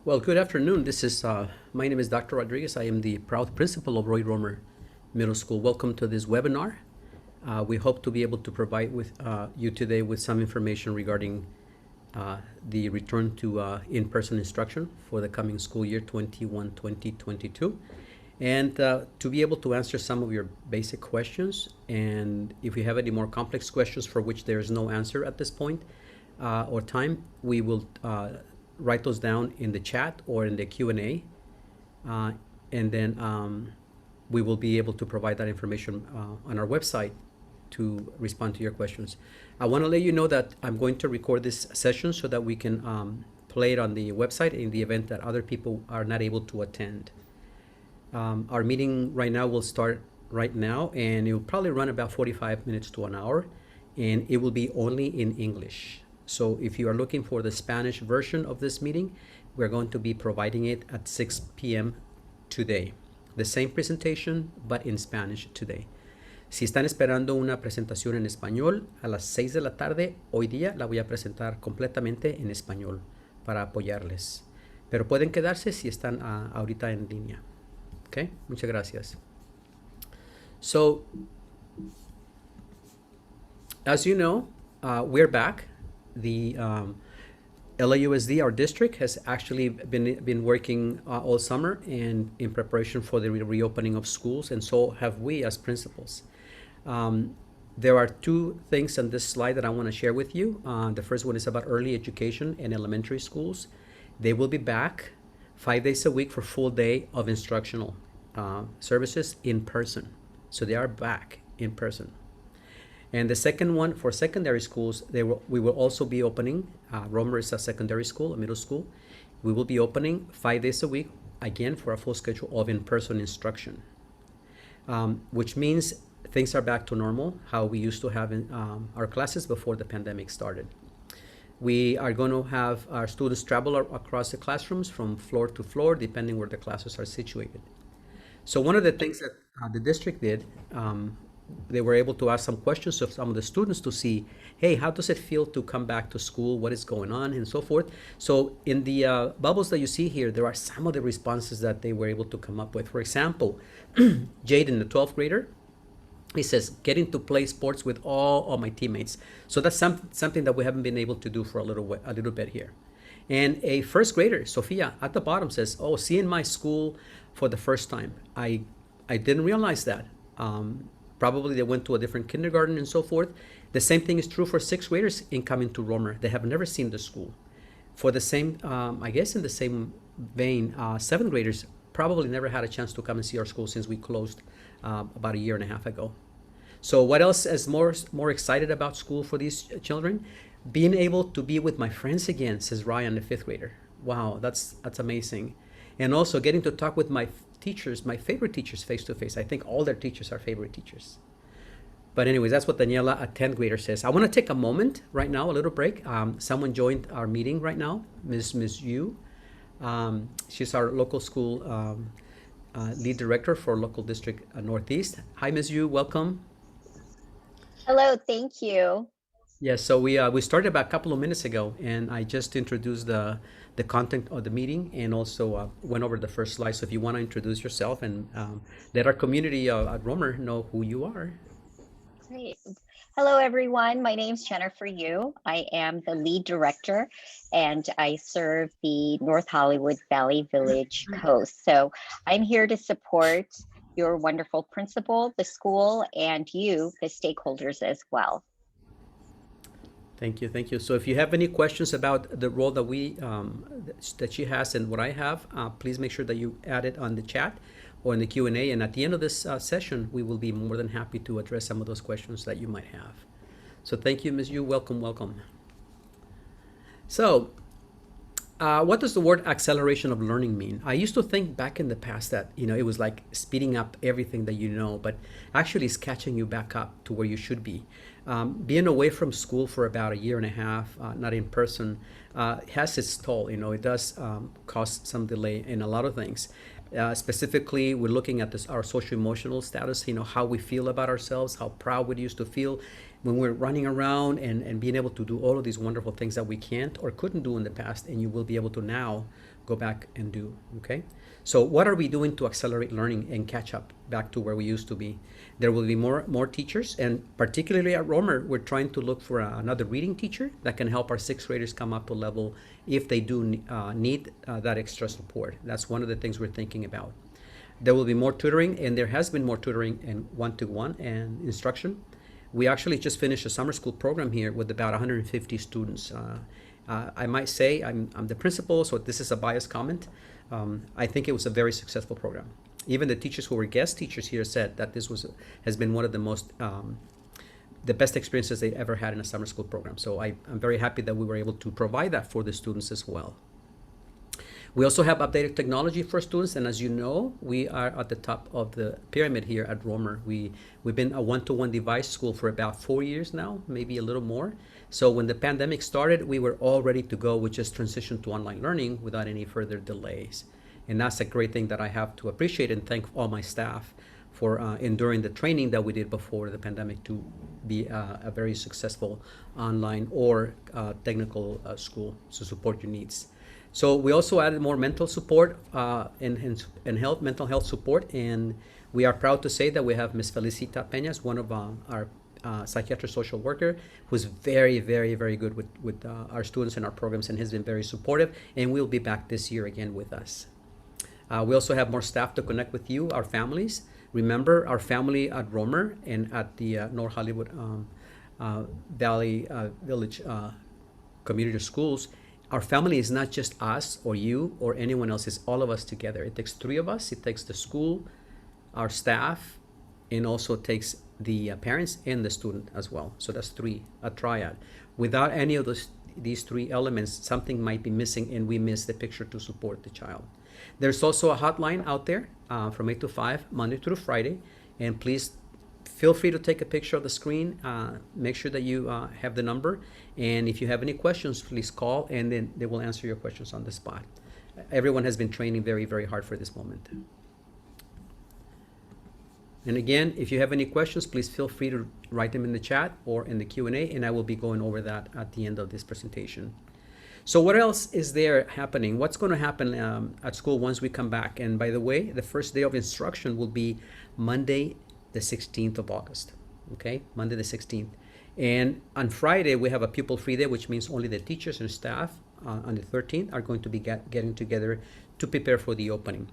Well, good afternoon. My name is Dr. Rodriguez. I am the proud principal of Roy Romer Middle School. Welcome to this webinar. We hope to be able to provide with you today with some information regarding the return to in-person instruction for the coming school year 21-2022, and to be able to answer some of your basic questions. And if you have any more complex questions for which there is no answer at this point or time, we will write those down in the chat or in the Q&A, and then we will be able to provide that information on our website to respond to your questions. I want to let you know that I'm going to record this session so that we can play it on the website in the event that other people are not able to attend. Our meeting right now will start right now, and it will probably run about 45 minutes to an hour, and it will be only in English. So if you are looking for the Spanish version of this meeting, we're going to be providing it at 6 p.m. today. The same presentation, but in Spanish today. Si están esperando una presentación en español, a las 6 de la tarde, hoy día la voy a presentar completamente en español para apoyarles. Pero pueden quedarse si están ahorita en línea. Okay, muchas gracias. So, as you know, we're back. The LAUSD, our district, has actually been working all summer and in preparation for the reopening of schools, and so have we as principals. There are two things on this slide that I want to share with you. The first one is about early education and elementary schools. They will be back 5 days a week for full day of instructional services in person. So they are back in person. And the second one, for secondary schools, we will also be opening, Romer is a secondary school, a middle school. We will be opening 5 days a week, again, for a full schedule of in-person instruction, which means things are back to normal, how we used to have our classes before the pandemic started. We are going to have our students travel across the classrooms from floor to floor, depending where the classes are situated. So one of the things that the district did, they were able to ask some questions of some of the students to see, hey, how does it feel to come back to school? What is going on? And so forth. So in the bubbles that you see here, there are some of the responses that they were able to come up with. For example, Jaden, the 12th grader, he says, getting to play sports with all of my teammates. So that's something that we haven't been able to do for a little bit here. And a first grader, Sophia, at the bottom says, oh, seeing my school for the first time. I didn't realize that. Probably they went to a different kindergarten and so forth. The same thing is true for sixth graders in coming to Romer. They have never seen the school. For the same, I guess in the same vein, seventh graders probably never had a chance to come and see our school since we closed about a year and a half ago. So what else is more excited about school for these children? Being able to be with my friends again, says Ryan, the fifth grader. Wow, that's amazing. And also getting to talk with my teachers, my favorite teachers, face to face. I think all their teachers are favorite teachers. But anyways, that's what Daniela, a 10th grader, says. I want to take a moment right now, a little break. Someone joined our meeting right now, Ms. Yu. She's our local school lead director for local district Northeast. Hi, Ms. Yu, welcome. Hello, thank you. Yes, so we started about a couple of minutes ago, and I just introduced the content of the meeting and also went over the first slide. So if you want to introduce yourself and let our community at Romer know who you are. Great. Hello, everyone. My name is Jennifer Yu. I am the lead director, and I serve the North Hollywood Valley Village Coast. So I'm here to support your wonderful principal, the school, and you, the stakeholders as well. Thank you, thank you. So if you have any questions about the role that that she has and what I have, please make sure that you add it on the chat or in the Q&A. And at the end of this session, we will be more than happy to address some of those questions that you might have. So thank you, Ms. Yu. Welcome, welcome. So what does the word acceleration of learning mean? I used to think back in the past that, it was like speeding up everything that you know, but actually it's catching you back up to where you should be. Being away from school for about a year and a half, not in person, has its toll. It does cause some delay in a lot of things. Specifically, we're looking at our social emotional status, how we feel about ourselves, how proud we used to feel. when we're running around and being able to do all of these wonderful things that we can't or couldn't do in the past, and you will be able to now go back and do, okay? So what are we doing to accelerate learning and catch up back to where we used to be? There will be more teachers, and particularly at Romer, we're trying to look for another reading teacher that can help our sixth graders come up to level if they do need that extra support. That's one of the things we're thinking about. There will be more tutoring, and there has been more tutoring and one-to-one and instruction. We actually just finished a summer school program here with about 150 students. I might say I'm the principal, so this is a biased comment. I think it was a very successful program. Even the teachers who were guest teachers here said that this has been one of the best experiences they ever had in a summer school program. So I'm very happy that we were able to provide that for the students as well. We also have updated technology for students, and as you know, we are at the top of the pyramid here at Romer. We've been a one-to-one device school for about 4 years now, maybe a little more. So when the pandemic started, we were all ready to go with just transition to online learning without any further delays. And that's a great thing that I have to appreciate and thank all my staff for enduring the training that we did before the pandemic to be a very successful online or technical school to support your needs. So we also added more mental support and mental health support, and we are proud to say that we have Ms. Felicita Peñas, one of our psychiatric social worker, who's very, very, very good with our students and our programs, and has been very supportive, and will be back this year again with us. We also have more staff to connect with you, our families. Remember, our family at Romer and at the North Hollywood Valley Village Community Schools, our family is not just us or you or anyone else, it's all of us together. It takes three of us. It takes the school, our staff, and also takes the parents and the student as well. So that's three, a triad. Without any of these three elements, something might be missing, and we miss the picture to support the child. There's also a hotline out there from 8 to 5, Monday through Friday, and please feel free to take a picture of the screen. Make sure that you have the number, and if you have any questions, please call, and then they will answer your questions on the spot. Everyone has been training very, very hard for this moment. And again, if you have any questions, please feel free to write them in the chat or in the Q&A, and I will be going over that at the end of this presentation. So what else is there happening? What's going to happen at school once we come back? And by the way, the first day of instruction will be Monday, the 16th of August. Okay, Monday the 16th. And on Friday, we have a pupil-free day, which means only the teachers and staff on the 13th are going to be getting together to prepare for the opening.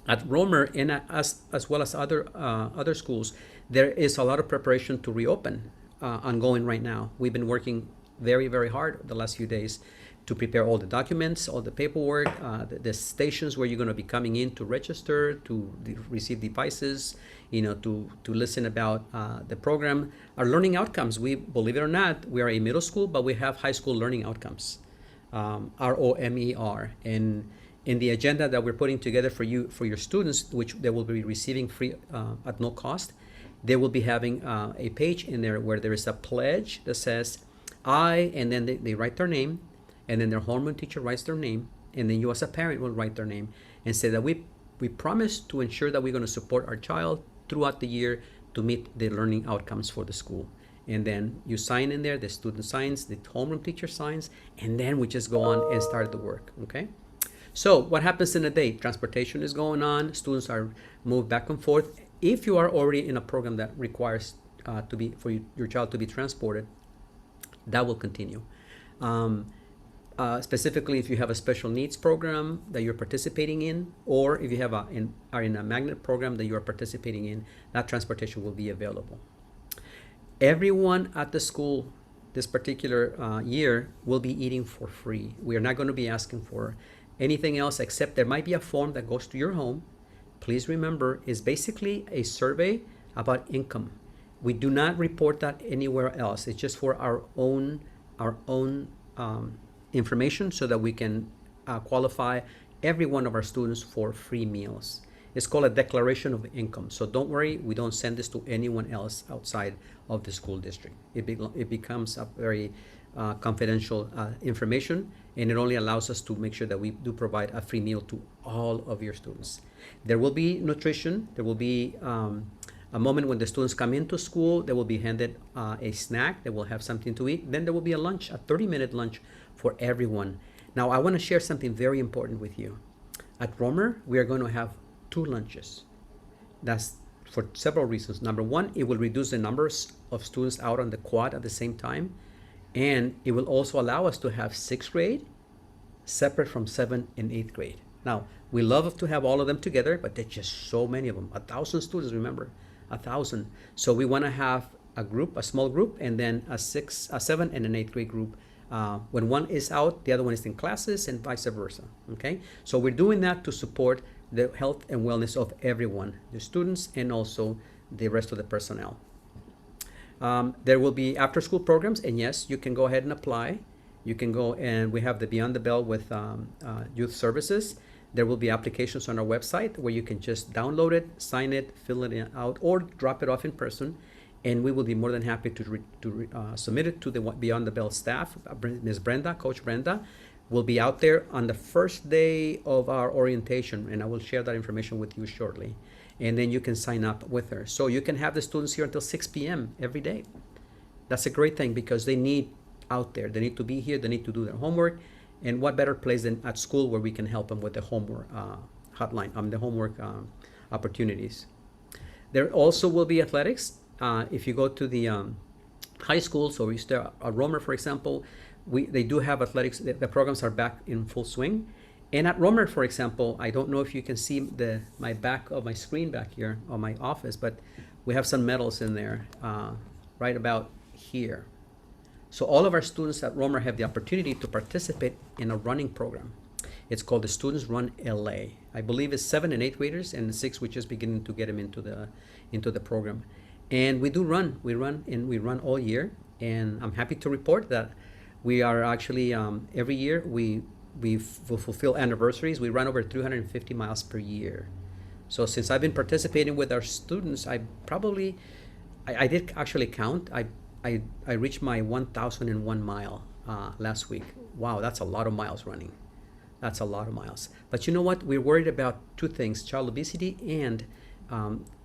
At Romer, and as well as other schools, there is a lot of preparation to reopen ongoing right now. We've been working very, very hard the last few days to prepare all the documents, all the paperwork, the stations where you're going to be coming in to register, to receive devices, to listen about the program. Our learning outcomes, we believe it or not, we are a middle school, but we have high school learning outcomes, ROMER, and in the agenda that we're putting together for your students, which they will be receiving free at no cost, they will be having a page in there where there is a pledge that says I, and then they write their name, and then their homeroom teacher writes their name, and then you as a parent will write their name and say that we promise to ensure that we're going to support our child throughout the year to meet the learning outcomes for the school. And then you sign in there, the student signs, the homeroom teacher signs, and then we just go on and start the work, okay? So what happens in a day? Transportation is going on, students are moved back and forth. If you are already in a program that requires your child to be transported, that will continue. Specifically, if you have a special needs program that you're participating in, or if you are in a magnet program that you are participating in, that transportation will be available. Everyone at the school this particular year will be eating for free. We are not going to be asking for anything else, except there might be a form that goes to your home. Please remember, it's basically a survey about income. We do not report that anywhere else. It's just for our own information, so that we can qualify every one of our students for free meals. It's called a declaration of income. So don't worry, we don't send this to anyone else outside of the school district. It becomes a very confidential information, and it only allows us to make sure that we do provide a free meal to all of your students. There will be nutrition, there will be a moment when the students come into school. They will be handed a snack. They will have something to eat. Then there will be a lunch, a 30-minute lunch for everyone. Now, I want to share something very important with you. At Romer, we are going to have 2 lunches. That's for several reasons. Number one, it will reduce the numbers of students out on the quad at the same time. And it will also allow us to have 6th grade separate from 7th and 8th grade. Now, we love to have all of them together, but there's just so many of them. 1,000 students, remember, 1,000. So we want to have a group, a small group, and then a 7th and an 8th grade group. When one is out, the other one is in classes, and vice versa. Okay, so we're doing that to support the health and wellness of everyone, the students and also the rest of the personnel. There will be after-school programs, and yes, you can go ahead and apply. You can go, and we have the Beyond the Bell with youth services. There will be applications on our website where you can just download it, sign it, fill it out, or drop it off in person, and we will be more than happy to submit it to the Beyond the Bell staff. Ms. Brenda, Coach Brenda, will be out there on the first day of our orientation, and I will share that information with you shortly. And then you can sign up with her. So you can have the students here until 6 p.m. every day. That's a great thing because they need out there. They need to be here. They need to do their homework. And what better place than at school where we can help them with the homework hotline, the homework opportunities. There also will be athletics. If you go to the high school, so we start at Romer, for example, they do have athletics. The programs are back in full swing. And at Romer, for example, I don't know if you can see my back of my screen back here on my office, but we have some medals in there right about here. So all of our students at Romer have the opportunity to participate in a running program. It's called the Students Run LA. I believe it's 7th and 8th graders, and the 6th we're just beginning to get them into the program. And we do run. We run all year, and I'm happy to report that we are actually every year we fulfill anniversaries. We run over 350 miles per year. So since I've been participating with our students, I did actually count. I reached my 1,001 mile last week. Wow, that's a lot of miles running. That's a lot of miles. But you know what? We're worried about 2 things: child obesity and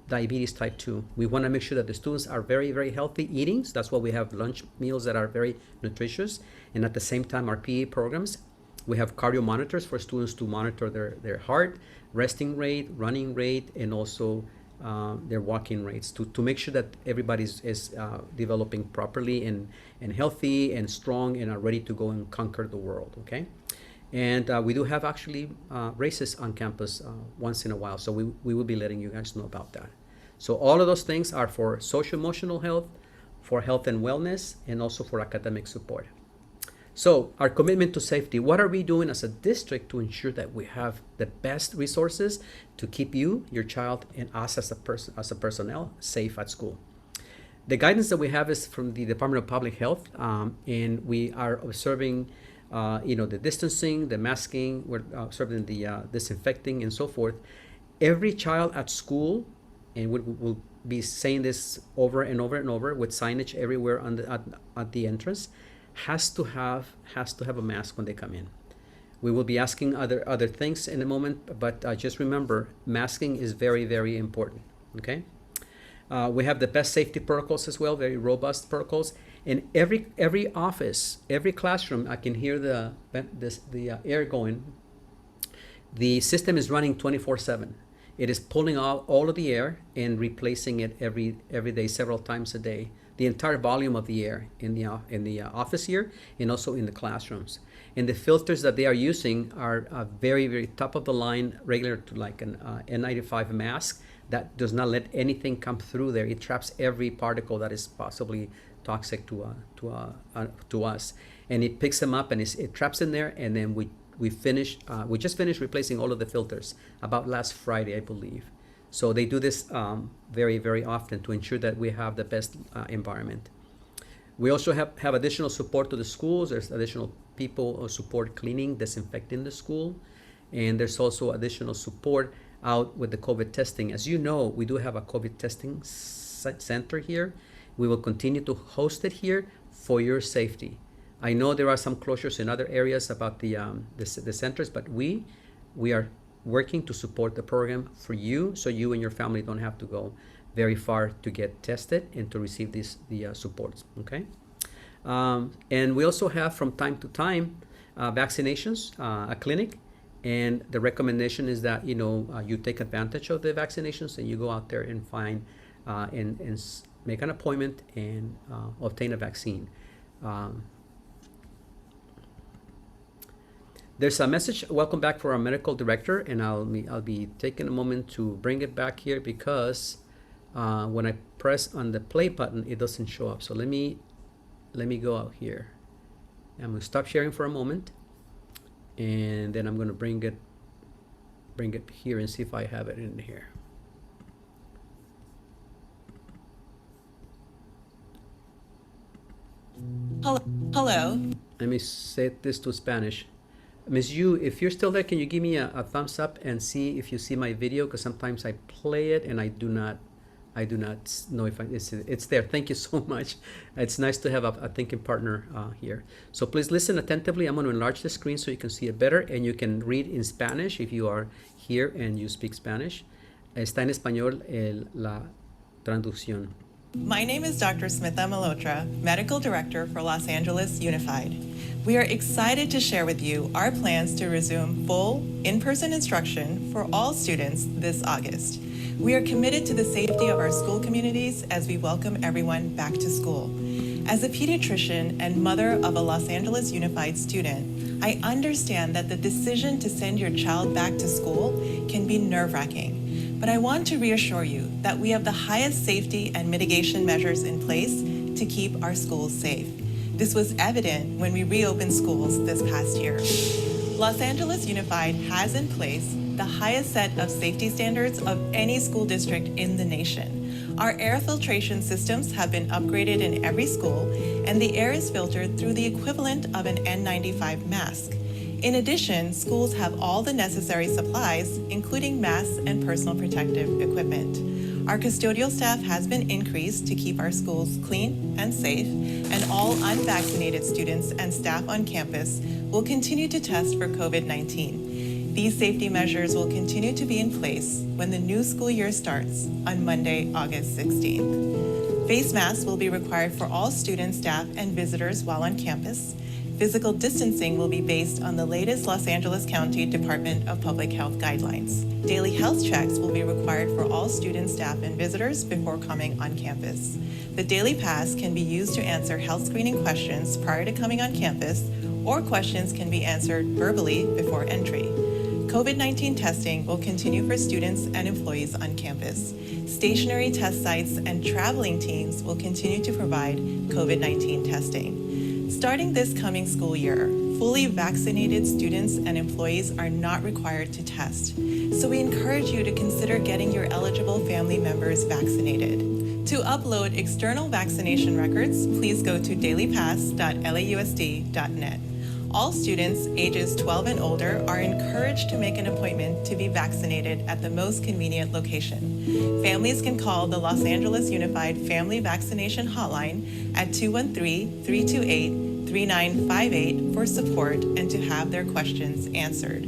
diabetes type 2. We want to make sure that the students are very, very healthy eating. So that's why we have lunch meals that are very nutritious. And at the same time, our PE programs, we have cardio monitors for students to monitor their heart, resting rate, running rate, and also their walking rates to make sure that everybody is developing properly and healthy and strong and are ready to go and conquer the world, okay? And we do have actually races on campus once in a while, so we will be letting you guys know about that. So all of those things are for social-emotional health, for health and wellness, and also for academic support. So our commitment to safety, what are we doing as a district to ensure that we have the best resources to keep you, your child, and us as a personnel safe at school? The guidance that we have is from the Department of Public Health, and we are observing the distancing, the masking, we're observing the disinfecting and so forth. Every child at school, and we'll be saying this over and over and over with signage everywhere at the entrance, has to have a mask when they come in. We will be asking other things in a moment, but just remember, masking is very, very important. Okay. We have the best safety protocols as well, very robust protocols. In every office, every classroom, I can hear the air going. The system is running 24/7. It is pulling out all of the air and replacing it every day, several times a day. The entire volume of the air in the office here and also in the classrooms. And the filters that they are using are very, very top of the line, regular to like an N95 mask that does not let anything come through there. It traps every particle that is possibly toxic to us, and it picks them up and it traps in there. And then we just finished replacing all of the filters about last Friday, I believe. So they do this very, very often to ensure that we have the best environment. We also have additional support to the schools. There's additional people who support cleaning, disinfecting the school. And there's also additional support out with the COVID testing. As you know, we do have a COVID testing center here. We will continue to host it here for your safety. I know there are some closures in other areas about the centers, but we are working to support the program for you so you and your family don't have to go. very far to get tested and to receive the supports. Okay, and we also have from time to time vaccinations, a clinic, and the recommendation is that you take advantage of the vaccinations and you go out there and find and make an appointment and obtain a vaccine. Um, There's a message. Welcome back for our medical director, and I'll be taking a moment to bring it back here because when I press on the play button, it doesn't show up. So let me go out here. I'm gonna stop sharing for a moment, and then I'm gonna bring it here and see if I have it in here. Hello. Let me set this to Spanish. Ms. Yu, if you're still there, can you give me a thumbs up and see if you see my video? Because sometimes I play it and I do not know if it's there. Thank you so much. It's nice to have a thinking partner here. So please listen attentively. I'm going to enlarge the screen so you can see it better, and you can read in Spanish if you are here and you speak Spanish. Está en español la traducción. My name is Dr. Smitha Malhotra, Medical Director for Los Angeles Unified. We are excited to share with you our plans to resume full in-person instruction for all students this August. We are committed to the safety of our school communities as we welcome everyone back to school. As a pediatrician and mother of a Los Angeles Unified student, I understand that the decision to send your child back to school can be nerve-wracking. But I want to reassure you that we have the highest safety and mitigation measures in place to keep our schools safe. This was evident when we reopened schools this past year. Los Angeles Unified has in place the highest set of safety standards of any school district in the nation. Our air filtration systems have been upgraded in every school, and the air is filtered through the equivalent of an N95 mask. In addition, schools have all the necessary supplies, including masks and personal protective equipment. Our custodial staff has been increased to keep our schools clean and safe, and all unvaccinated students and staff on campus will continue to test for COVID-19. These safety measures will continue to be in place when the new school year starts on Monday, August 16th. Face masks will be required for all students, staff, and visitors while on campus. Physical distancing will be based on the latest Los Angeles County Department of Public Health guidelines. Daily health checks will be required for all students, staff, and visitors before coming on campus. The Daily Pass can be used to answer health screening questions prior to coming on campus, or questions can be answered verbally before entry. COVID-19 testing will continue for students and employees on campus. Stationary test sites and traveling teams will continue to provide COVID-19 testing. Starting this coming school year, fully vaccinated students and employees are not required to test. So we encourage you to consider getting your eligible family members vaccinated. To upload external vaccination records, please go to dailypass.lausd.net. All students ages 12 and older are encouraged to make an appointment to be vaccinated at the most convenient location. Families can call the Los Angeles Unified Family Vaccination Hotline at 213-328-3958 for support and to have their questions answered.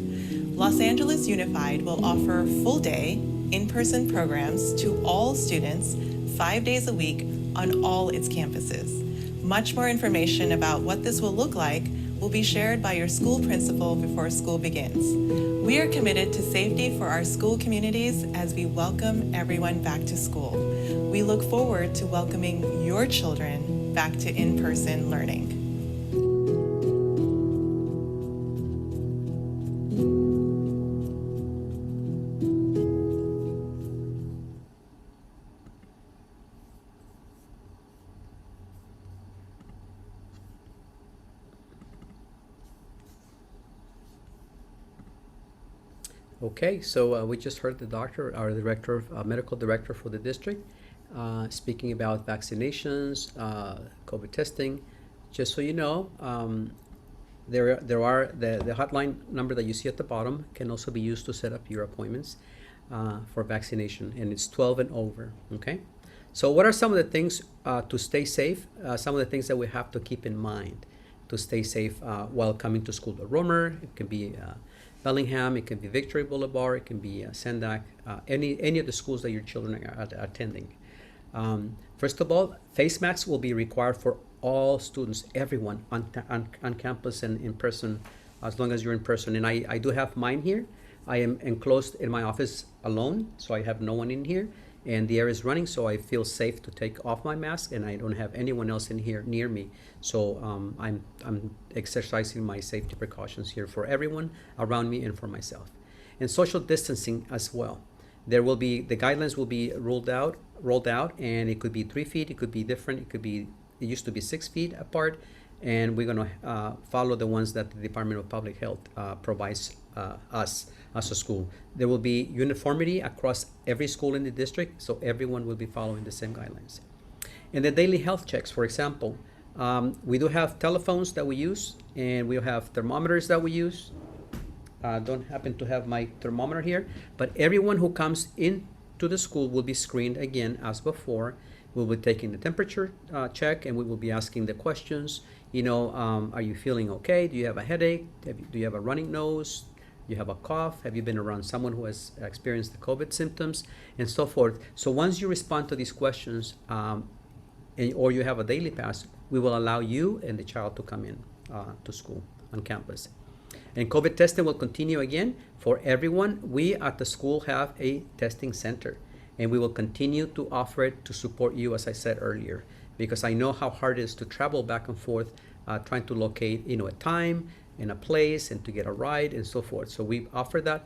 Los Angeles Unified will offer full-day, in-person programs to all students 5 days a week on all its campuses. Much more information about what this will look like will be shared by your school principal before school begins. We are committed to safety for our school communities as we welcome everyone back to school. We look forward to welcoming your children back to in-person learning. Okay, so we just heard the doctor, our director, medical director for the district, speaking about vaccinations, COVID testing. Just so you know, there are the hotline number that you see at the bottom can also be used to set up your appointments for vaccination, and it's 12 and over. Okay, so what are some of the things to stay safe? Some of the things that we have to keep in mind. to stay safe while coming to school. The Romer, it can be Bellingham, it can be Victory Boulevard, it can be Sendak, any of the schools that your children are attending. First of all, face masks will be required for all students, everyone on campus and in person, as long as you're in person. And I do have mine here. I am enclosed in my office alone, so I have no one in here, and the air is running, so I feel safe to take off my mask, and I don't have anyone else in here near me. So I'm exercising my safety precautions here for everyone around me and for myself. And social distancing as well. The guidelines will be rolled out, and it could be 3 feet, it could be different, it used to be 6 feet apart, and we're going to follow the ones that the Department of Public Health provides us as a school. There will be uniformity across every school in the district, so everyone will be following the same guidelines. And the daily health checks, for example, we do have telephones that we use, and we have thermometers that we use. Don't happen to have my thermometer here, but everyone who comes into the school will be screened again as before. We'll be taking the temperature check, and we will be asking the questions. Are you feeling okay? Do you have a headache? Do you have a running nose? Do you have a cough? Have you been around someone who has experienced the COVID symptoms, and so forth? So once you respond to these questions, or you have a daily pass, we will allow you and the child to come in to school on campus. And COVID testing will continue again for everyone. We at the school have a testing center, and we will continue to offer it to support you, as I said earlier, because I know how hard it is to travel back and forth, trying to locate, a time and a place and to get a ride and so forth. So we offer that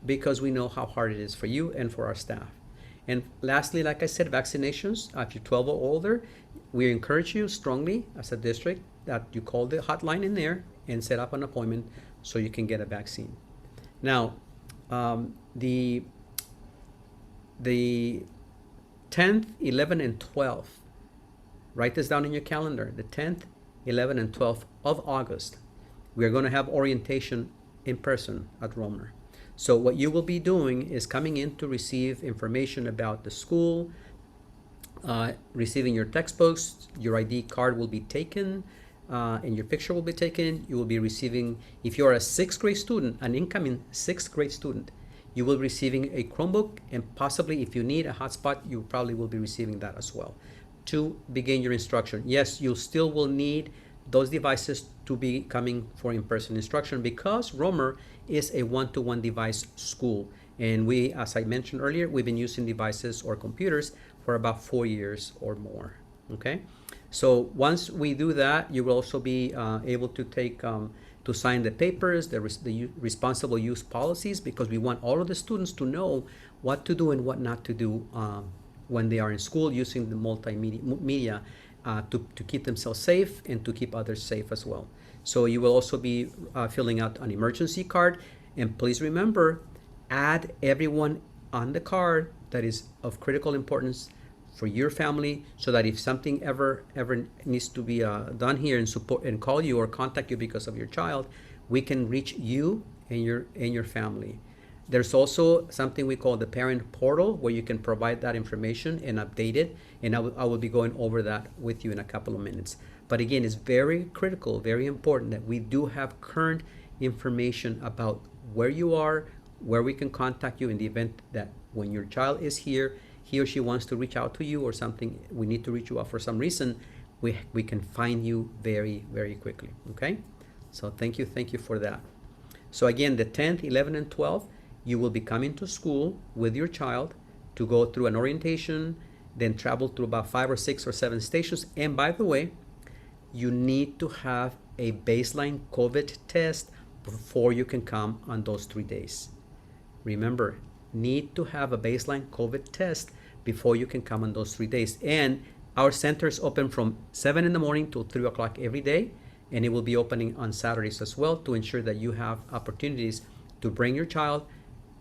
because we know how hard it is for you and for our staff. And lastly, like I said, vaccinations. If you're 12 or older, we encourage you strongly as a district that you call the hotline in there and set up an appointment so you can get a vaccine. Now, the 10th, 11th, and 12th, write this down in your calendar. The 10th, 11th, and 12th of August, we are going to have orientation in person at Romer. So what you will be doing is coming in to receive information about the school, receiving your textbooks, your ID card will be taken, and your picture will be taken. You will be receiving, if you're a 6th grade student, an incoming 6th grade student, you will be receiving a Chromebook, and possibly if you need a hotspot, you probably will be receiving that as well to begin your instruction. Yes, you still will need those devices to be coming for in-person instruction, because Romer is a one-to-one device school. And we, as I mentioned earlier, we've been using devices or computers for about 4 years or more, okay? So once we do that, you will also be able to take, to sign the papers, the responsible use policies, because we want all of the students to know what to do and what not to do when they are in school using the multimedia to keep themselves safe and to keep others safe as well. So you will also be filling out an emergency card, and please remember, add everyone on the card that is of critical importance for your family, so that if something ever needs to be done here and support and call you or contact you because of your child, we can reach you and your family. There's also something we call the parent portal, where you can provide that information and update it, and I will be going over that with you in a couple of minutes. But again, it's very critical, very important that we do have current information about where you are, where we can contact you in the event that when your child is here, he or she wants to reach out to you or something, we need to reach you out for some reason, we can find you very, very quickly, okay? So thank you for that. So again, the 10th, 11th, and 12th, you will be coming to school with your child to go through an orientation, then travel through about 5 or 6 or 7 stations. And by the way, you need to have a baseline COVID test before you can come on those 3 days. Remember, need to have a baseline COVID test before you can come on those 3 days. And our center is open from 7 in the morning till 3 o'clock every day, and it will be opening on Saturdays as well to ensure that you have opportunities to bring your child,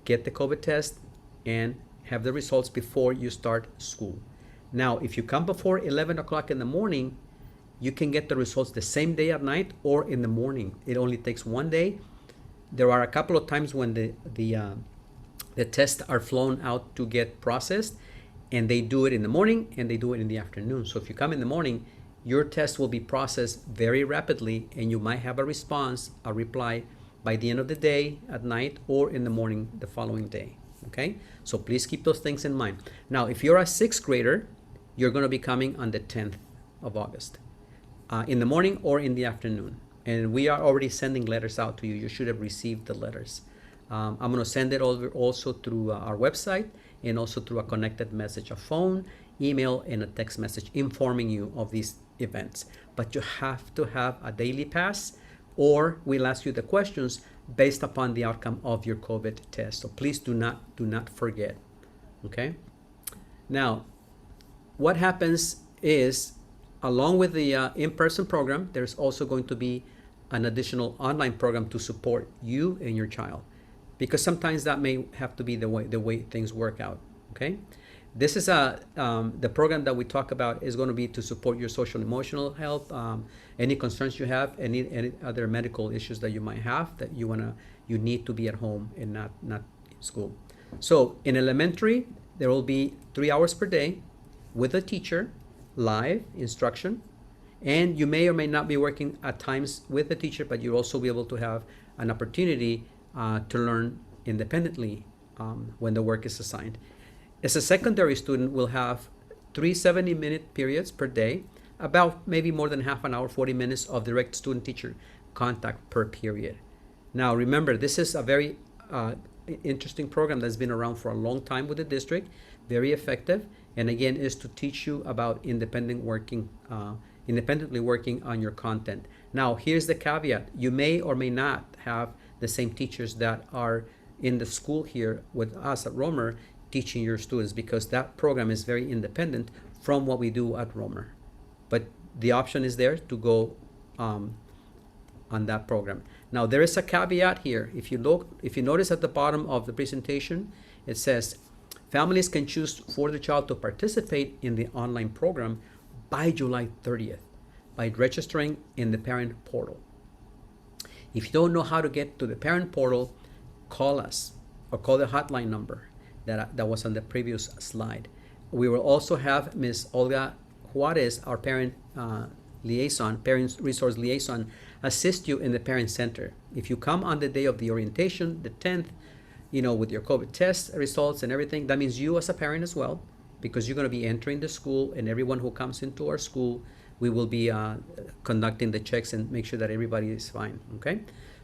get the COVID test, and have the results before you start school. Now, if you come before 11 o'clock in the morning, you can get the results the same day at night or in the morning. It only takes 1 day. There are a couple of times when the tests are flown out to get processed, and they do it in the morning and they do it in the afternoon. So if you come in the morning, your test will be processed very rapidly, and you might have a response, a reply, by the end of the day, at night, or in the morning the following day. Okay? So please keep those things in mind. Now, if you're a sixth grader, you're going to be coming on the 10th of August, in the morning or in the afternoon. And we are already sending letters out to you. You should have received the letters. I'm going to send it over also through our website, and also through a connected message, a phone, email, and a text message informing you of these events. But you have to have a daily pass, or we'll ask you the questions based upon the outcome of your COVID test. So please do not forget. Okay? Now, what happens is, along with the in-person program, there's also going to be an additional online program to support you and your child, because sometimes that may have to be the way things work out. Okay, this is the program that we talk about is going to be to support your social emotional health, any concerns you have, any other medical issues that you might have that you need to be at home and not in school. So in elementary, there will be 3 hours per day with a teacher, live instruction, and you may or may not be working at times with a teacher, but you'll also be able to have an opportunity to learn independently when the work is assigned. As a secondary student, we'll have 3 70-minute periods per day, about maybe more than half an hour, 40 minutes of direct student-teacher contact per period. Now, remember, this is a very interesting program that's been around for a long time with the district, very effective, and again, is to teach you about independently working on your content. Now, here's the caveat. You may or may not have the same teachers that are in the school here with us at Romer teaching your students, because that program is very independent from what we do at Romer. But the option is there to go on that program. Now, there is a caveat here. If you notice at the bottom of the presentation, it says families can choose for the child to participate in the online program by July 30th by registering in the parent portal. If you don't know how to get to the parent portal, call us or call the hotline number that was on the previous slide. We will also have Ms. Olga Juarez, our parent resource liaison, assist you in the parent center. If you come on the day of the orientation, the 10th, with your COVID test results and everything, that means you as a parent as well, because you're going to be entering the school, and everyone who comes into our school, we will be conducting the checks and make sure that everybody is fine. Okay,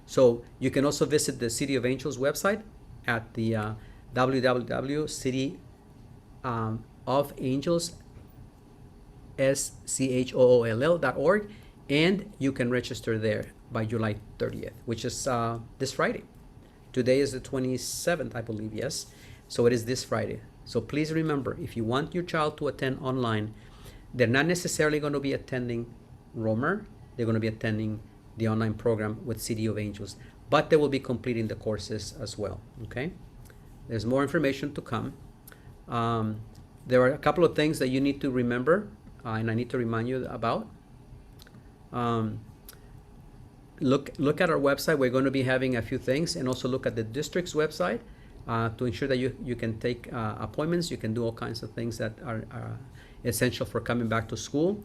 so you can also visit the City of Angels website at the www.cityofangels.org, and you can register there by July 30th, which is this Friday. Today is the 27th, I believe, yes. So it is this Friday. So please remember, if you want your child to attend online, they're not necessarily going to be attending Romer. They're going to be attending the online program with City of Angels, but they will be completing the courses as well. Okay, there's more information to come. There are a couple of things that you need to remember, and I need to remind you about. Look at our website. We're going to be having a few things, and also look at the district's website to ensure that you can take appointments. You can do all kinds of things that are essential for coming back to school.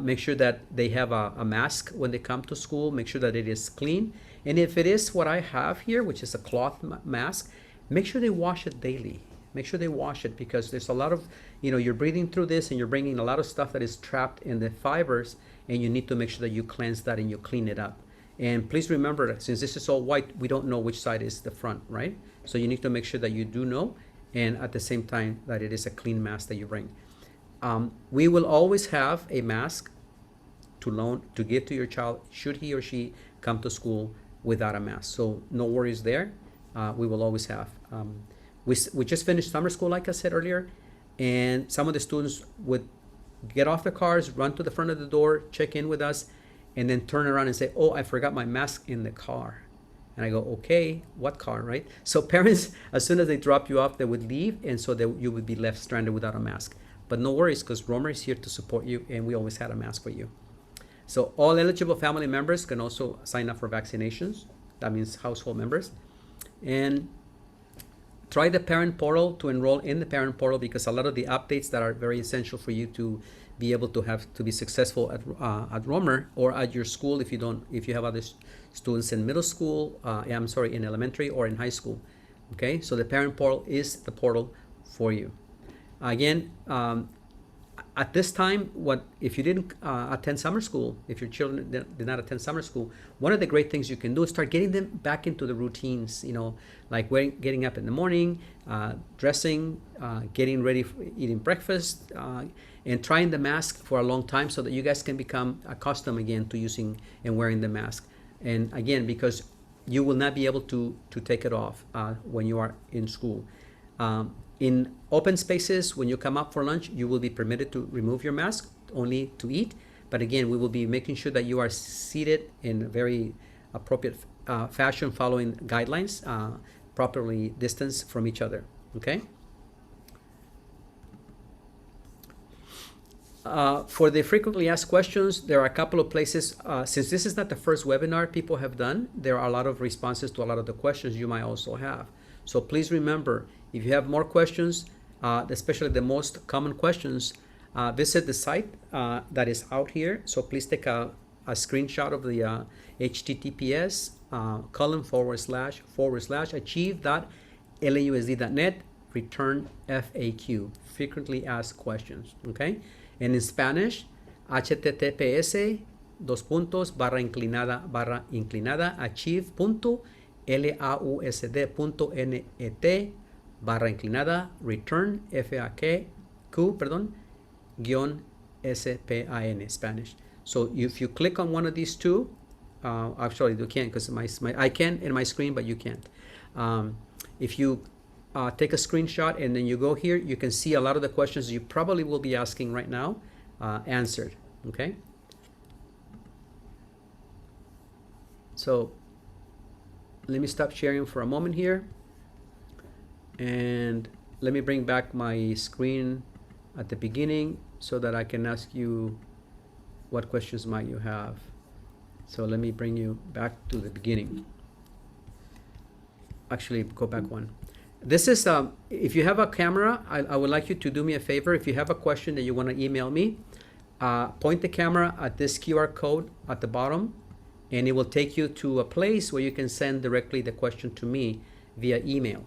Make sure that they have a mask when they come to school. Make sure that it is clean. And if it is what I have here, which is a cloth mask, make sure they wash it daily. Make sure they wash it, because there's a lot of, you're breathing through this and you're bringing a lot of stuff that is trapped in the fibers, and you need to make sure that you cleanse that and you clean it up. And please remember that since this is all white, we don't know which side is the front, right? So you need to make sure that you do know, and at the same time that it is a clean mask that you bring. We will always have a mask to give to your child should he or she come to school without a mask. So no worries there. We will always have. We just finished summer school, like I said earlier, and some of the students would get off the cars, run to the front of the door, check in with us, and then turn around and say, "Oh, I forgot my mask in the car." And I go, "Okay, what car?" Right? So parents, as soon as they drop you off, they would leave, and so you would be left stranded without a mask. But no worries, because Romer is here to support you, and we always had a mask for you. So all eligible family members can also sign up for vaccinations. That means household members. And try the parent portal to enroll in the parent portal, because a lot of the updates that are very essential for you to be able to have to be successful at Romer or at your school, if you have other students in middle school, I'm sorry, in elementary or in high school. Okay, so the parent portal is the portal for you. Again, at this time, what if you didn't attend summer school, if your children did not attend summer school, one of the great things you can do is start getting them back into the routines, like getting up in the morning, dressing, getting ready for eating breakfast, and trying the mask for a long time, so that you guys can become accustomed again to using and wearing the mask. And again, because you will not be able to take it off when you are in school. In open spaces, when you come up for lunch, you will be permitted to remove your mask only to eat. But again, we will be making sure that you are seated in a very appropriate fashion, following guidelines, properly distanced from each other. Okay? For the frequently asked questions, there are a couple of places. Since this is not the first webinar people have done, there are a lot of responses to a lot of the questions you might also have. So please remember, if you have more questions, especially the most common questions, visit the site that is out here. So please take a screenshot of the https //achieve.lausd.net return FAQ, frequently asked questions. Okay, and in Spanish, https://achieve.lausd.net return FAQ, -SPAN, Spanish. So if you click on one of these two, actually you can't, because I can in my screen, but you can't. If you take a screenshot and then you go here, you can see a lot of the questions you probably will be asking right now answered. Okay. So let me stop sharing for a moment here, and let me bring back my screen at the beginning so that I can ask you what questions might you have. So let me bring you back to the beginning. Actually, go back one. This is, if you have a camera, I would like you to do me a favor. If you have a question that you want to email me, point the camera at this QR code at the bottom, and it will take you to a place where you can send directly the question to me via email.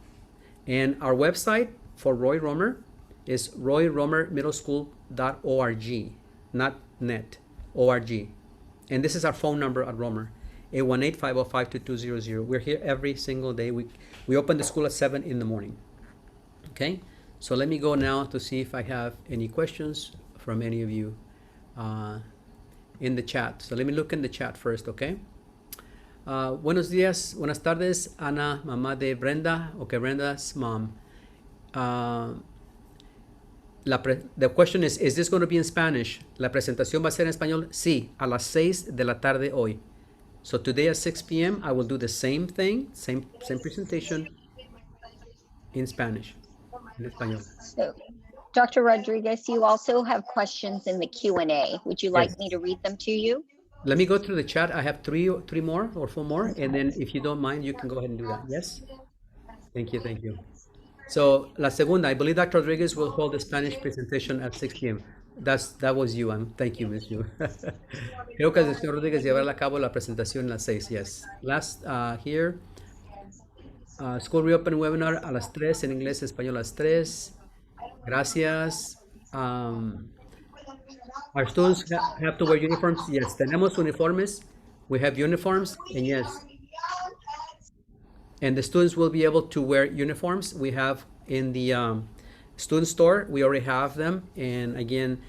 And our website for Roy Romer is royromermiddleschool.org, not net, org. And this is our phone number at Romer, 818-505-2200. We're here every single day. We open the school at 7 in the morning. Okay, so let me go now to see if I have any questions from any of you in the chat. So let me look in the chat first, okay? Buenos días, buenas tardes, Ana, mamá de Brenda. Okay, Brenda's mom. The question is this going to be in Spanish? ¿La presentación va a ser en español? Sí, a las 6 de la tarde hoy. So today at 6 p.m. I will do the same thing, same presentation in Spanish, en español. So, Dr. Rodriguez, you also have questions in the Q&A. Would you like Yes. me to read them to you? Let me go through the chat. I have three more or four more, and then if you don't mind, you can go ahead and do that. Yes? Thank you, thank you. So, la segunda, I believe Dr. Rodriguez will hold the Spanish presentation at 6 p.m. That was you, thank you, Miss Yu. Creo que el señor Rodriguez llevará a cabo la presentación a las 6, yes. Last here, School Reopening Webinar a las 3, en inglés, español a las 3. Gracias. Our students have to wear uniforms. Yes, tenemos uniformes. We have uniforms, and yes. And the students will be able to wear uniforms. We have in the student store, we already have them. And again,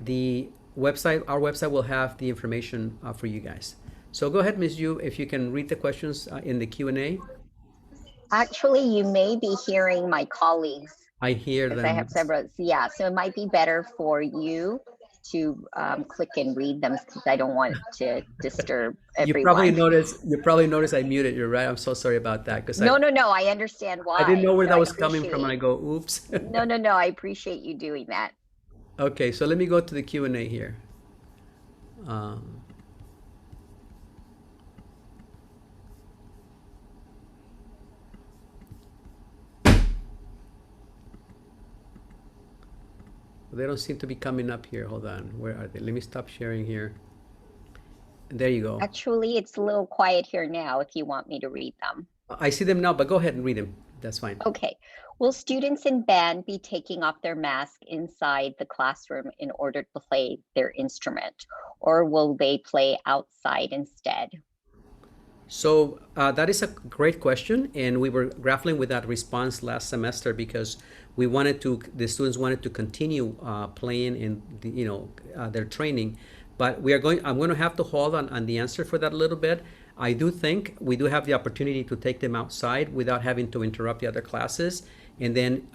the website, our website will have the information for you guys. So go ahead, Ms. Yu, if you can read the questions in the Q&A. Actually, you may be hearing my colleagues. I hear them. I have several. Yeah, so it might be better for you to click and read them, because I don't want to disturb everyone. You probably noticed I muted you, right? I'm so sorry about that. No, I understand why. I didn't know where so that was coming from, and I go, oops. No, I appreciate you doing that. Okay, so let me go to the Q&A here. They don't seem to be coming up here. Hold on. Where are they? Let me stop sharing here. There you go. Actually, it's a little quiet here now if you want me to read them. I see them now, but go ahead and read them. That's fine. Okay. Will students in band be taking off their mask inside the classroom in order to play their instrument, or will they play outside instead? So that is a great question, and we were grappling with that response last semester because the students wanted to continue playing in their training, but I'm going to have to hold on the answer for that a little bit. I do think we do have the opportunity to take them outside without having to interrupt the other classes. And then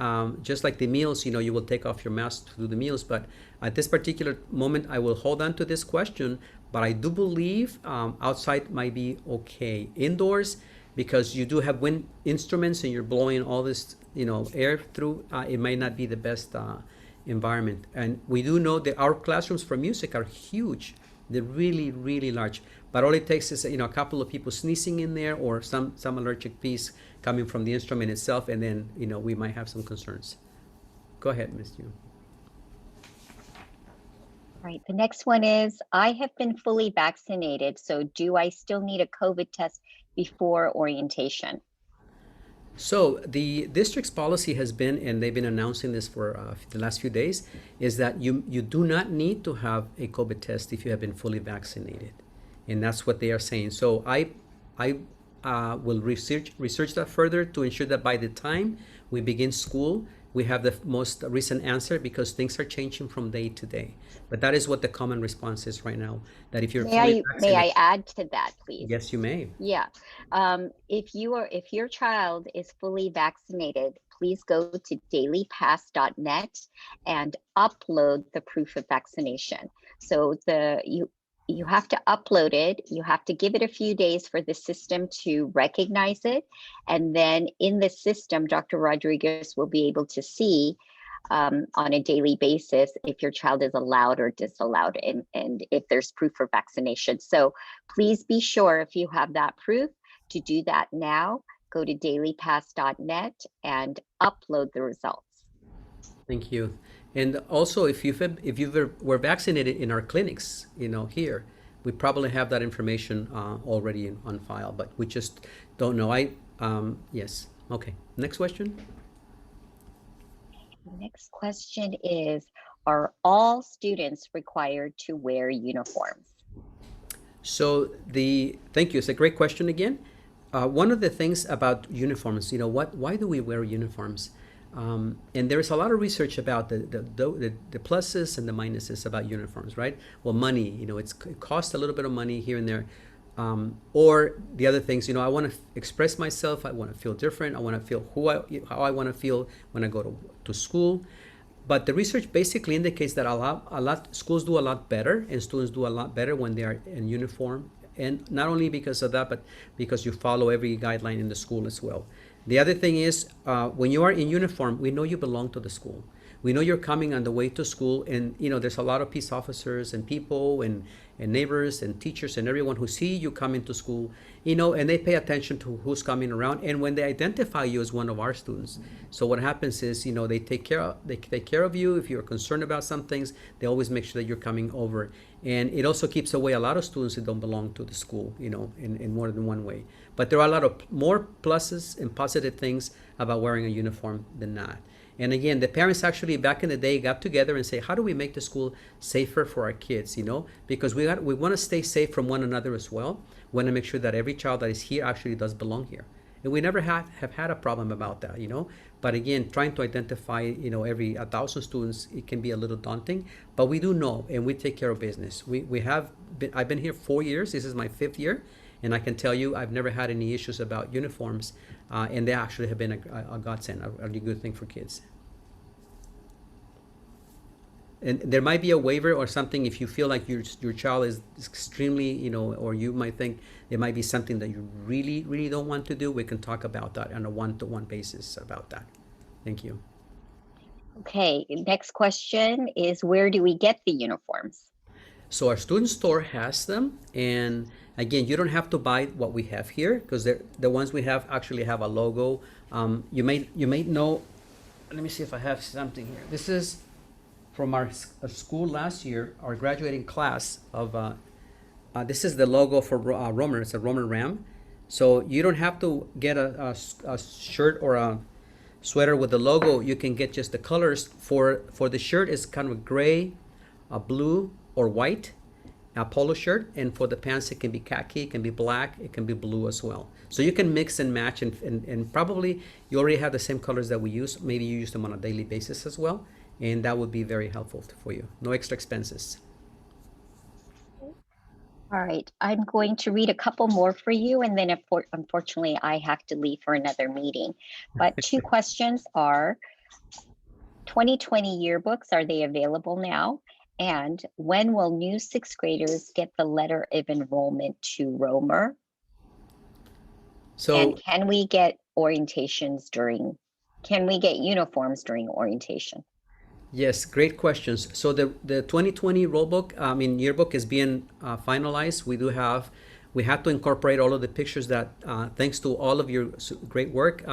just like the meals, you will take off your mask to do the meals. But at this particular moment, I will hold on to this question. But I do believe outside might be okay. Indoors, because you do have wind instruments and you're blowing all this, air through, it might not be the best environment. And we do know that our classrooms for music are huge. They're really, really large. But all it takes is a couple of people sneezing in there or some allergic piece coming from the instrument itself, and then we might have some concerns. Go ahead, Ms. Yu. All right, the next one is, I have been fully vaccinated, so do I still need a COVID test before orientation? So the district's policy has been, and they've been announcing this for the last few days, is that you do not need to have a COVID test if you have been fully vaccinated, and that's what they are saying. So I will research that further to ensure that by the time we begin school, we have the most recent answer, because things are changing from day to day. But that is what the common response is right now. That if you're fully vaccinated, may I add to that, please? Yes, you may. Yeah. If your child is fully vaccinated, please go to dailypass.net and upload the proof of vaccination. So you have to upload it. You have to give it a few days for the system to recognize it. And then in the system, Dr. Rodriguez will be able to see on a daily basis if your child is allowed or disallowed, and if there's proof for vaccination. So please be sure, if you have that proof, to do that now. Go to dailypass.net and upload the results. Thank you. And also, if you were vaccinated in our clinics, here, we probably have that information already on file, but we just don't know. Yes. Okay. Next question. The next question is, are all students required to wear uniforms? So thank you. It's a great question again. One of the things about uniforms, why do we wear uniforms? And there is a lot of research about the pluses and the minuses about uniforms, right? Well, money, it costs a little bit of money here and there. Or the other things, I want to express myself. I want to feel different. I want to feel how I want to feel when I go to school. But the research basically indicates that schools do a lot better, and students do a lot better when they are in uniform. And not only because of that, but because you follow every guideline in the school as well. The other thing is, when you are in uniform, we know you belong to the school. We know you're coming on the way to school, and there's a lot of peace officers and people and neighbors and teachers and everyone who see you coming to school, and they pay attention to who's coming around. And when they identify you as one of our students, so what happens is, they take care of you. If you're concerned about some things, they always make sure that you're coming over. And it also keeps away a lot of students who don't belong to the school, in more than one way. But there are a lot of more pluses and positive things about wearing a uniform than not. And again, the parents actually back in the day got together and say, how do we make the school safer for our kids? Because we want to stay safe from one another as well. We want to make sure that every child that is here actually does belong here. And we never have had a problem about that, But again, trying to identify, every 1,000 students, it can be a little daunting. But we do know, and we take care of business. I've been here 4 years. This is my 5th year. And I can tell you, I've never had any issues about uniforms, and they actually have been a godsend, a really good thing for kids. And there might be a waiver or something if you feel like your child is extremely, or you might think it might be something that you really, really don't want to do. We can talk about that on a one-to-one basis about that. Thank you. Okay, next question is, where do we get the uniforms? So our student store has them, and again, you don't have to buy what we have here, because the ones we have actually have a logo. You may know. Let me see if I have something here. This is from our school last year, our graduating class of, this is the logo for Romer. It's a Romer Ram. So you don't have to get a shirt or a sweater with the logo. You can get just the colors. For the shirt, it's kind of a gray, a blue, or white, a polo shirt. And for the pants, it can be khaki, it can be black, it can be blue as well. So you can mix and match, and probably you already have the same colors that we use. Maybe you use them on a daily basis as well. And that would be very helpful for you. No extra expenses. All right, I'm going to read a couple more for you, and then unfortunately I have to leave for another meeting. But two questions are, 2020 yearbooks, are they available now? And when will new sixth graders get the letter of enrollment to Romer? So And can we get uniforms during orientation? yes, great questions. So the 2020 rollbook, yearbook is being finalized. We have to incorporate all of the pictures that, thanks to all of your great work,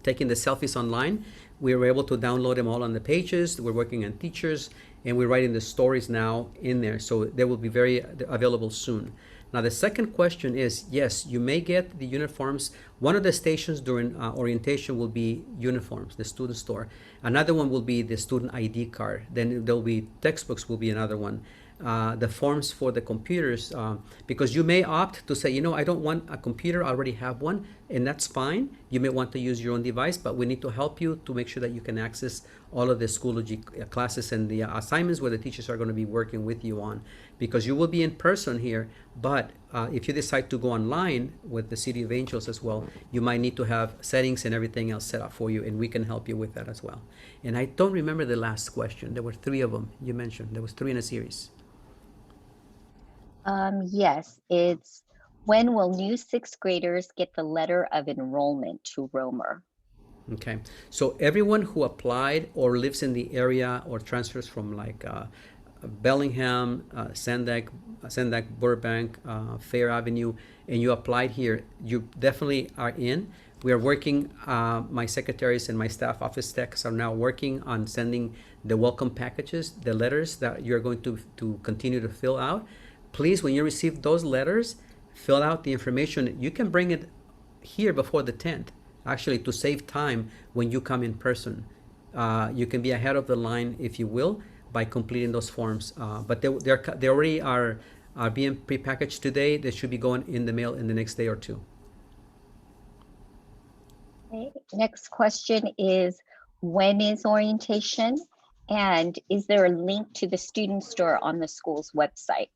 taking the selfies online, we were able to download them all on the pages. We're working on teachers, and we're writing the stories now in there. So they will be very available soon. Now, the second question is, yes, you may get the uniforms. One of the stations during orientation will be uniforms, the student store. Another one will be the student ID card. Then there'll be textbooks will be another one. The forms for the computers, because you may opt to say, I don't want a computer, I already have one, and that's fine. You may want to use your own device, but we need to help you to make sure that you can access all of the Schoology classes and the assignments where the teachers are going to be working with you on, because you will be in person here, but if you decide to go online with the City of Angels as well, you might need to have settings and everything else set up for you, and we can help you with that as well. And I don't remember the last question. There were three of them you mentioned. There was three in a series. Yes, it's when will new sixth graders get the letter of enrollment to Romer? Okay, so everyone who applied or lives in the area or transfers from like Bellingham, Sendak, Burbank, Fair Avenue, and you applied here, you definitely are in. We are working, my secretaries and my staff office techs are now working on sending the welcome packages, the letters that you're going to continue to fill out. Please, when you receive those letters, fill out the information. You can bring it here before the 10th, actually, to save time when you come in person. You can be ahead of the line, if you will, by completing those forms. But they already are being prepackaged today. They should be going in the mail in the next day or two. Okay. Next question is, when is orientation? And is there a link to the student store on the school's website?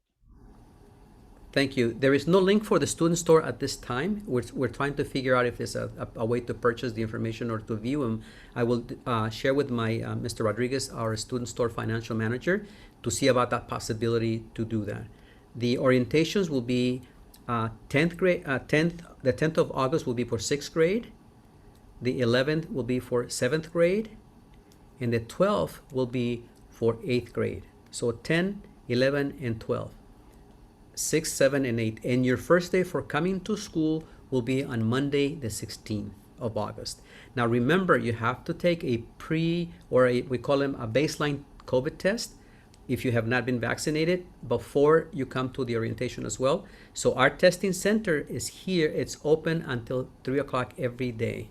Thank you. There is no link for the student store at this time. We're trying to figure out if there's a way to purchase the information or to view them. I will share with my Mr. Rodriguez, our student store financial manager, to see about that possibility to do that. The orientations will be 10th grade. The 10th of August will be for 6th grade. The 11th will be for 7th grade, and the 12th will be for 8th grade. So 10, 11, and 12. 6, 7, and 8. And your first day for coming to school will be on Monday, the 16th of August. Now remember, you have to take a we call them a baseline COVID test if you have not been vaccinated before you come to the orientation as well. So our testing center is here. It's open until 3 o'clock every day.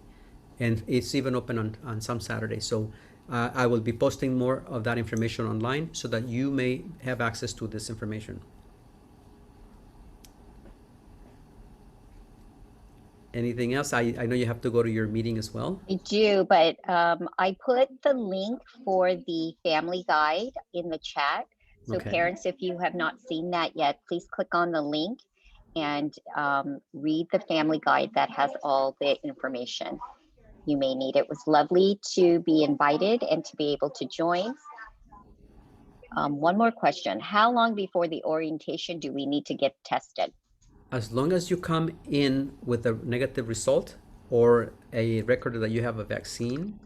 And it's even open on some Saturdays. So I will be posting more of that information online so that you may have access to this information. Anything else? I know you have to go to your meeting as well. I do, but I put the link for the family guide in the chat. So Okay. parents, if you have not seen that yet, please click on the link and read the family guide that has all the information you may need. It was lovely to be invited and to be able to join. One more question. How long before the orientation do we need to get tested? As long as you come in with a negative result or a record that you have a vaccine,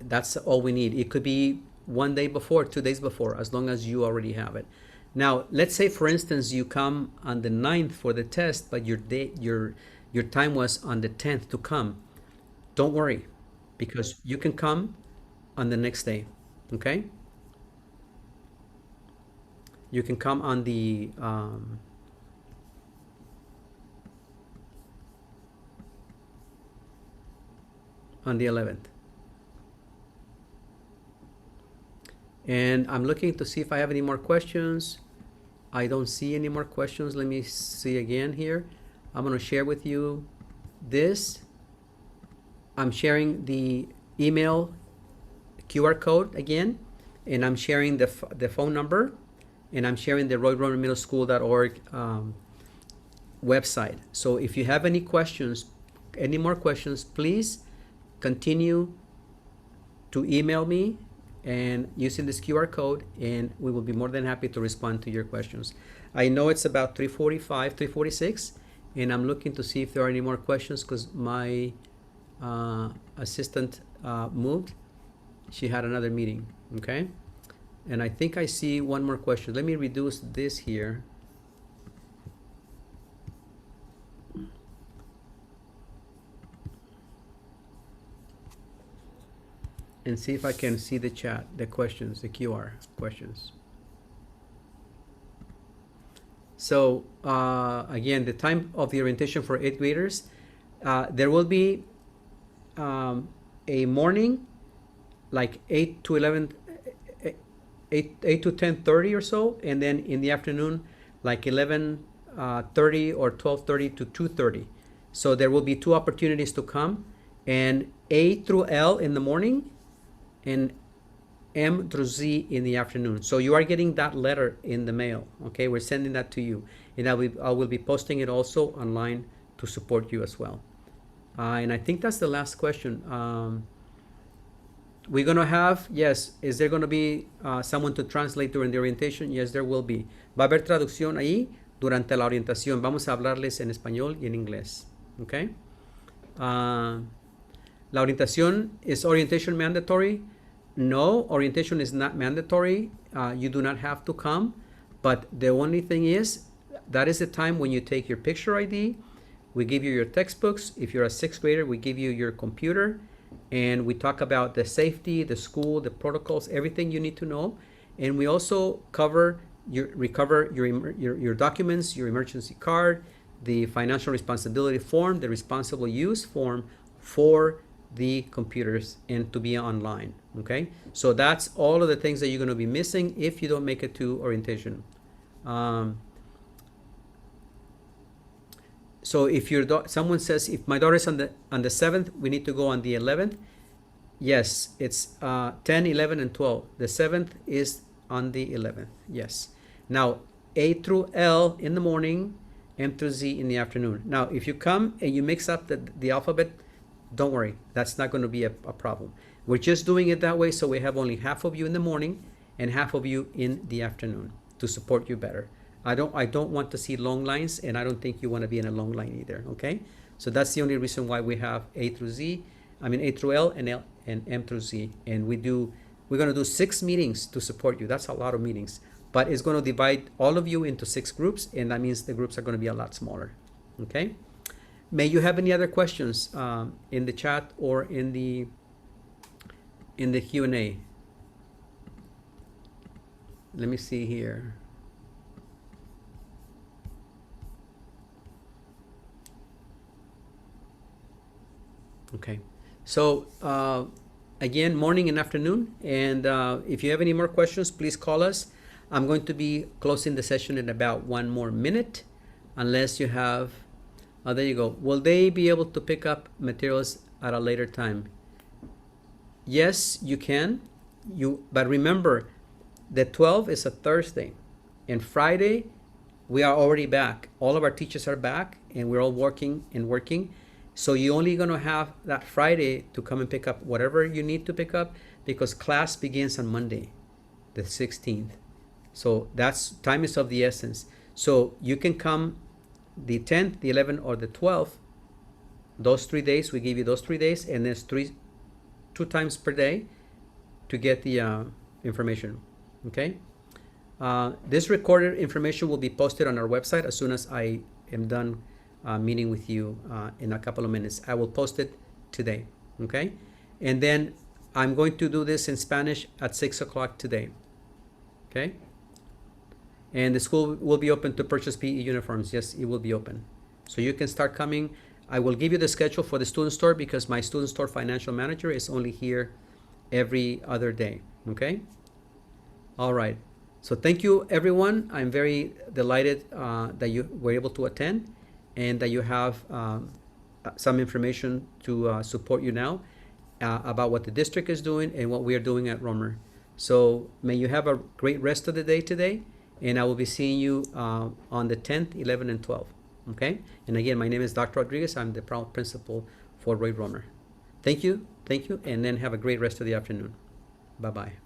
that's all we need. It could be 1 day before, 2 days before, as long as you already have it. Now, let's say, for instance, you come on the 9th for the test, but your time was on the 10th to come. Don't worry, because you can come on the next day, okay? You can come on the 11th. And I'm looking to see if I have any more questions. I don't see any more questions. Let me see again here. I'm going to share with you this. I'm sharing the email QR code again, and I'm sharing the phone number, and I'm sharing the royalromanmiddleschool.org website. So if you have any questions, any more questions, please continue to email me and using this QR code, and we will be more than happy to respond to your questions. I know it's about 3:45, 3:46, and I'm looking to see if there are any more questions because my assistant moved. She had another meeting, okay? And I think I see one more question. Let me reduce this here. And see if I can see the chat, the questions, the QR questions. So again, the time of the orientation for 8th graders, there will be a morning, like 8 to 11, 8 to 10:30 or so, and then in the afternoon, like 11:30 or 12:30 to 2:30. So there will be two opportunities to come, and A through L in the morning, and M through Z in the afternoon. So you are getting that letter in the mail, okay? We're sending that to you. And I will be posting it also online to support you as well. And I think that's the last question. We're going to have, yes, is there going to be someone to translate during the orientation? Yes, there will be. Va a haber traducción ahí durante la orientación. Vamos a hablarles en español y en inglés, okay? La orientación, is orientation mandatory? No, orientation is not mandatory. You do not have to come. But the only thing is, that is the time when you take your picture ID. We give you your textbooks. If you're a 6th grader, we give you your computer. And we talk about the safety, the school, the protocols, everything you need to know. And we also recover your documents, your emergency card, the financial responsibility form, the responsible use form for the computers and to be online, okay? So that's all of the things that you're going to be missing if you don't make it to orientation. So if someone says, if my daughter's on the 7th, we need to go on the 11th. Yes, it's 10, 11, and 12. The 7th is on the 11th, yes. Now, A through L in the morning, M through Z in the afternoon. Now, if you come and you mix up the alphabet, don't worry, that's not going to be a problem. We're just doing it that way so we have only half of you in the morning and half of you in the afternoon to support you better. I don't want to see long lines, and I don't think you want to be in a long line either, okay? So that's the only reason why we have A through L and M through Z. And we're going to do 6 meetings to support you. That's a lot of meetings. But it's going to divide all of you into 6 groups, and that means the groups are going to be a lot smaller, okay? May you have any other questions in the chat or in the Q&A? Let me see here. Okay, so again, morning and afternoon, and if you have any more questions, please call us. I'm going to be closing the session in about 1 more minute, unless you have, there you go. Will they be able to pick up materials at a later time? Yes, you can. But remember, the 12th is a Thursday, and Friday we are already back. All of our teachers are back, and we're all working. So you're only going to have that Friday to come and pick up whatever you need to pick up, because class begins on Monday, the 16th. So time is of the essence. So you can come the 10th, the 11th, or the 12th. Those 3 days, we give you those 3 days, and there's 2 times per day to get the information, okay? This recorded information will be posted on our website as soon as I am done meeting with you in a couple of minutes. I will post it today, okay? And then I'm going to do this in Spanish at 6 o'clock today, okay? And the school will be open to purchase PE uniforms. Yes, it will be open. So you can start coming. I will give you the schedule for the student store because my student store financial manager is only here every other day. Okay? All right. So thank you, everyone. I'm very delighted that you were able to attend and that you have some information to support you now about what the district is doing and what we are doing at Romer. So may you have a great rest of the day today, and I will be seeing you on the 10th, 11th, and 12th. Okay? And again, my name is Dr. Rodriguez. I'm the proud principal for Roy Romer. Thank you, and then have a great rest of the afternoon. Bye-bye.